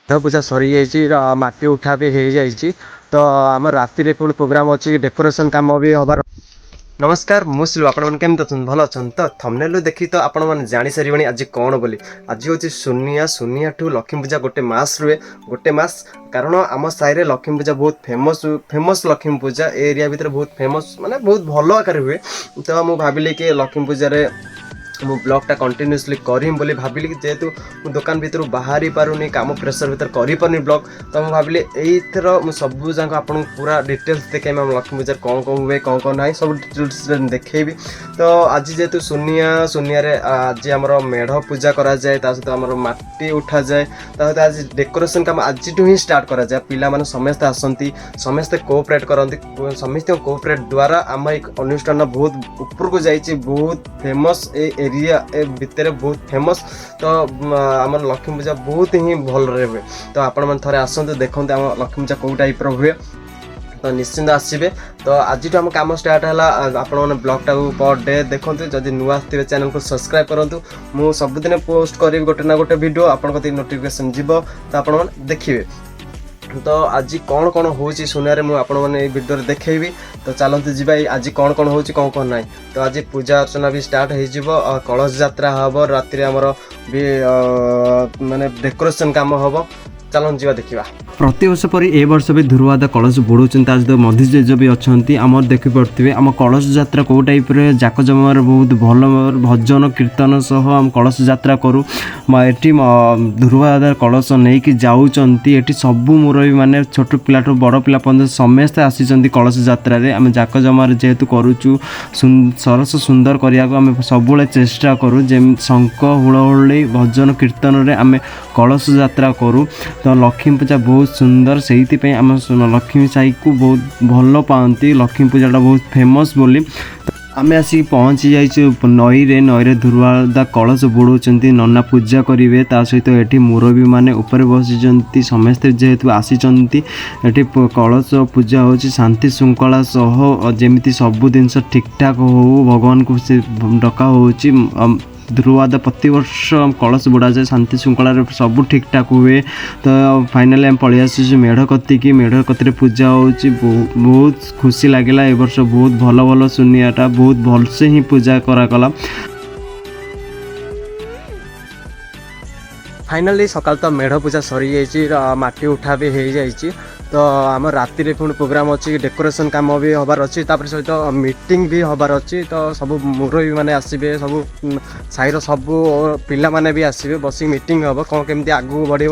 पूजा सरी जाइए माटी उठा भी हो जाइए तो आम राति पुणी प्रोग्राम अच्छी डेकोरेशन काम भी हबार। नमस्कार मु सिलु आपण मैंने केमती अच्छा भल अच्छा तो थंबनेल देखी तो आपण मैंने जानी सारे आज कौन बोली आज हूँ सुनिया सुनिया ठू लक्ष्मी पूजा गोटे मास रुए गोटे मास कारण आम साई लक्ष्मी पूजा बहुत फेमस फेमस लक्ष्मी पूजा एरिया भितर बहुत फेमस माने बहुत भल आकार हुए तो मुझे भाविली कि लक्ष्मी पूजा मु ब्लॉगटा कंटिन्यूसली करीम बोली भाविली जेहेतु मु दुकान भीतर बाहरी पारुनी काम प्रेसर भीतर करि पारुनी ब्लॉग तो मुझे भाविली एथर मु सब जाक आपन पूरा डिटेल्स देखेबी हम लक्ष्मी पूजा कौन कौन हुए कौन ना सब डिटेल्स देखेबी। तो आज जेहेतु सुनिया सुनिया रे आज आमर मेढ़ पूजा करा जाए सहित आमर माटी उठा जाए सहित आज डेकोरेशन काम आज ही स्टार्ट करा जाए पिला माने समस्त आसंती समस्त कोऑपरेट करंती समस्त कोऑपरेट द्वारा आम एक अनुष्ठान बहुत ऊपर को जाइए बहुत फेमस एरिया भितर बहुत फेमस तो आम लक्ष्मी पूजा बहुत ही भल हुए तो आपण मैंने थे आसतु देखते आम लक्ष्मी पूजा कौ टाइप हुए तो निश्चिंत आसबे। तो आज आम कम स्टार्ट है आपण ब्लॉगटा पर डे देखते जदि नुआ आसते चैनल को सब्सक्राइब करूँ मुझे सबुदिन पोस्ट करी गोटे ना गोटे वीडियो आपण नोटिफिकेशन जीव तो आपण देखिए। तो आज कौन कौन होची सुनिया मुझे आपण मैंने वीडियो देखेबी तो चलते जीवा आज कौन कौन होची कौन ना तो आज पूजा अर्चना भी स्टार्ट हो कलश यात्रा हम राति आमर भी माने डेकोरेशन काम हम चलन जीवा देखा प्रति वर्ष पर ए वर्ष भी ध्रुवादा कलश बुड़ाऊँ आज तो मधी जेज भी अच्छा आम देखिपे आम कलश यात्रा कौ टाइप जाक जमार बहुत भल भजन कीर्तन सह आम कलश यात्रा करूँ ये ध्रुवादा कलश नहीं जाऊँगी सब मुरबी माने छोट पिलाठ बड़ पिला पर्यटन समस्ते आसी कलश यात्रा आम जाक जमार जेहेतु करुचु सरस सुंदर करने को आम सब चेष्टा करूँ जमी शंख हुलहुली भजन कीर्तन आम कलश यात्रा करूँ तो लक्ष्मी पूजा बहुत सुंदर से आम लक्ष्मी साई को बहुत भल पाती लक्ष्मी पूजाटा बहुत फेमस बोली आमे आसिक पहुँची जाइए नई ध्रुवादा कलश बुड़ाऊँ नना पूजा करेंगे ता सहित ये मुरबी मैंने ऊपर बसी समस्ते जेहेतु आसी ये कलश पूजा हो शांति श्रृंखला सह जमी सब जिनस ठीक ठाक हो भगवान को से डका हो ध्रुवादा प्रति वर्ष कलश बुड़ा जाए शांति श्रृंखला सब ठीक ठाक हुए तो फाइनाली आम पलि आसी मेढ़ कति मेढ़ कति पूजा हो बहुत खुशी लगे ए वर्ष बहुत भल भल सुनियाटा बहुत भलसे ही पूजा करागला। फाइनाली सकाल तो मेढ़ पूजा सरी जाइए माटी उठा भी हो जाइए तो आम राति पुणी प्रोग्राम अच्छी डेकोरेशन काम भी हबार अच्छी सहित मीटिंग भी हबार अच्छी तो सब मुरबी मैंने आसबे सब साईर सब पिला माने भी आसबे बस मीटिंग हम कौन केमती आगू बढ़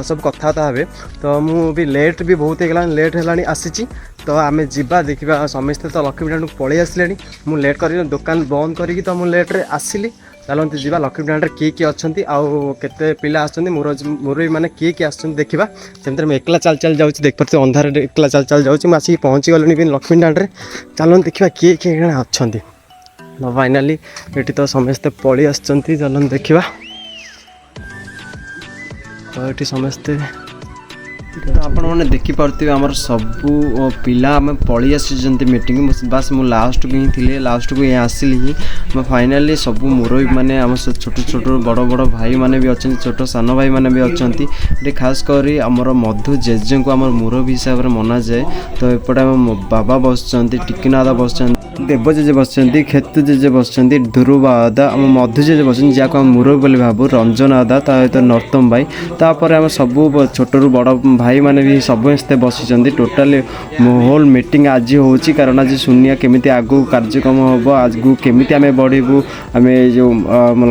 सब कथबार्ता हे तो मु भी लेट भी बहुत होगा लेट है आसी तो आम जा देखा समस्ते तो लक्ष्मी पूजा पलि आसिले मुझे लेट कर दुकान बंद करी तो मुझे लेट्रे आसिली चलते जी लक्ष्मी पूजा किए अच्छा आउ के पिला मुरबी मैंने किए आसुँच देखा सेमती मैं एकला चल चल जाऊँ देख पार्थ अंधार एकला चल चल जाऊँ मुझे आसिक पहुँची गलुनी भी लक्ष्मी पूजा चलते देखा किए किए अच्छा तो फाइनाली ये तो समस्ते पलि आसुँच चलते देखा तो ये समस्ते तो आपण मैंने देखिपे आमर सबू पिला आम पलि आसी मीटिंग बास मु लास्ट को ही थी लास्ट को यहाँ आसिली ही फाइनाली सब मुरबी मैंने आम छोट छोट बड़ बड़ भाई मैंने भी अच्छा छोट सान भाई मैंने भी अच्छा खास कर आमर मधु जेजे को आम मुरबी हिसाब से मना जाए तो एपटे आम बाबा बस टिकिनादा बस देव जेजे बस खेतु जेजे बस ध्रुवादा आम मधु जेजे बस जहाँ आम मुरबी बोली भाव रंजन आदा सहित नर्तम भाई तापर आम सब छोटू बड़ भाई मैंने भी समस्ते बसी टोटाली होल मीटिंग आज हो कारण आज सुनिया केमिति आगू कार्यक्रम हम आगू केमिति आम बढ़ू आम जो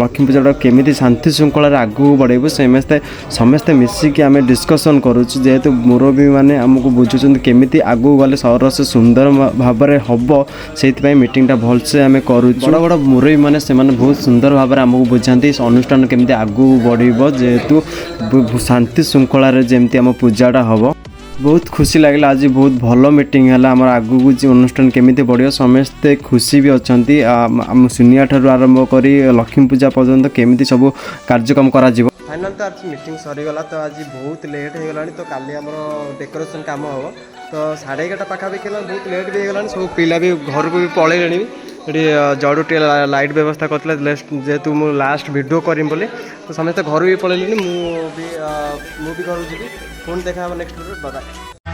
लक्ष्मी पूजा केमिति शांति श्रृंखला आगू बढ़ू समस्ते समस्ते मिसिकी आम डिस्कसन करुच्छे जेहेतु मुरबी मैंने आमको बुझुं केमिति आगू गले सरस सुंदर भाव में हम से मीटिंगटा भलसे आम करुँ बड़ बड़ मुरबी मैंने से बहुत सुंदर भाव में आमको बुझाती अनुष्ठान केमिति आगू बढ़ जेहेतु शांति श्रृंखला जमती आम पूजाटा हम बहुत खुशी लगे आज बहुत भल मीटिंग है आम आगू को अनुष्ठान केमिति बढ़िया समस्ते खुशी भी अच्छा सुनिया ठार आरंभ कर लक्ष्मी पूजा पर्यंत केमिति सब कार्यक्रम करा फाइनल तो आज मीटिंग सरीगला तो आज बहुत लेट हो गला तो काली आम डेकोरेशन काम हम तो 11:30 पाखापाखि बहुत लेट भी होगा सब पिला भी घर को भी पलैले ଏଠି ଜଡ଼ୁ ଟିକେ ଲାଇଟ୍ ବ୍ୟବସ୍ଥା କରିଥିଲା ଯେହେତୁ ମୁଁ ଲାଷ୍ଟ ଭିଡ଼ିଓ କରିବି ବୋଲି ତ ସମସ୍ତେ ଘରୁ ବି ପଳେଇଲେଣି ମୁଁ ବି ଘରକୁ ଯିବି ପୁଣି ଦେଖା ହେବ ନେକ୍ସଟ ଭିଡ଼ିଓ ବାଏ।